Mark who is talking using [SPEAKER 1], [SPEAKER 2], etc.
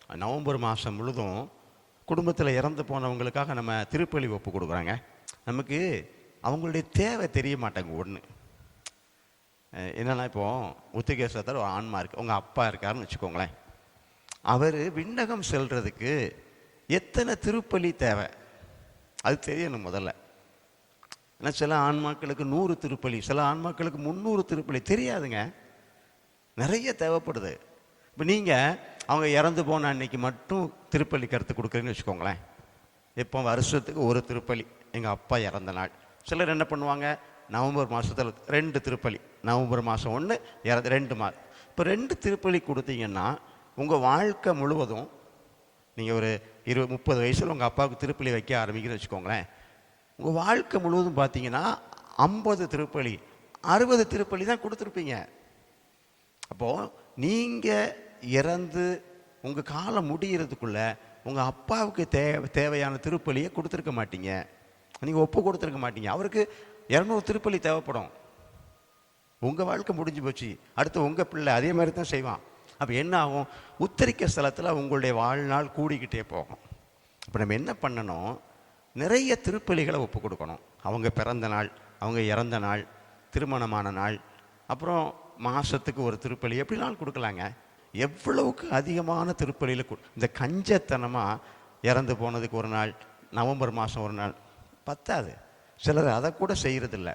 [SPEAKER 1] November மாதம் முழுதும் குடும்பத்தில் இறந்து போனவங்களுக்காக நம்ம திருப்பலி ஒப்பு கொடுக்குறாங்க. நமக்கு அவங்களுடைய தேவை தெரிய மாட்டாங்க. ஒன்று என்னென்னா, இப்போது உத்திகேசத்தில் ஒரு ஆன்மா இருக்குது, உங்கள் அப்பா இருக்காருன்னு வச்சுக்கோங்களேன். அவர் விண்ணகம் செல்றதுக்கு எத்தனை திருப்பலி தேவை அது தெரியணும் முதல்ல. ஏன்னா சில ஆன்மாக்களுக்கு 100 திருப்பலி, சில ஆன்மாக்களுக்கு 300 திருப்பலி தெரியாதுங்க, நிறைய தேவைப்படுது. இப்போ நீங்கள் அவங்க இறந்து போன அன்னைக்கு மட்டும் திருப்பலி கருத்து கொடுக்குறீங்கன்னு வச்சுக்கோங்களேன். இப்போ வருஷத்துக்கு ஒரு திருப்பலி, எங்கள் அப்பா இறந்த நாள். சிலர் என்ன பண்ணுவாங்க, நவம்பர் மாதத்தில் 2 திருப்பலி, நவம்பர் மாதம் 1, 2 மாதம். இப்போ 2 திருப்பலி கொடுத்தீங்கன்னா உங்கள் வாழ்க்கை முழுவதும், நீங்கள் ஒரு 20-30 வயசில் உங்கள் அப்பாவுக்கு திருப்பலி வைக்க ஆரம்பிக்கிறேன்னு வச்சுக்கோங்களேன், உங்கள் வாழ்க்கை முழுவதும் பார்த்தீங்கன்னா 50 திருப்பலி 60 திருப்பலி தான் கொடுத்துருப்பீங்க. அப்போது நீங்கள் இறந்து உங்கள் காலம் முடிகிறதுக்குள்ள உங்கள் அப்பாவுக்கு தேவையான திருப்பலியை கொடுத்துருக்க மாட்டீங்க, நீங்கள் ஒப்பு கொடுத்துருக்க மாட்டீங்க. அவருக்கு 200 திருப்பலி தேவைப்படும். உங்கள் வாழ்க்கை முடிஞ்சு போச்சு, அடுத்து உங்கள் பிள்ளை அதே மாதிரி தான் செய்வான். அப்போ என்ன ஆகும், உத்தரிக்க ஸ்தலத்தில் உங்களுடைய வாழ்நாள் கூடிக்கிட்டே போகும். இப்போ நம்ம என்ன பண்ணணும், நிறைய திருப்பலிகளை ஒப்பு கொடுக்கணும். அவங்க பிறந்த நாள், அவங்க இறந்த நாள், திருமணமான நாள், அப்புறம் மாதத்துக்கு ஒரு திருப்பலி, எப்படி நாள் கொடுக்கலாங்க. எவ்வளவுக்கு அதிகமான திருப்பலியில் இந்த கஞ்சத்தனமாக இறந்து போனதுக்கு ஒரு நாள், நவம்பர் மாதம் ஒரு நாள் பத்தாது. சிலர் அதை கூட செய்கிறதில்ல.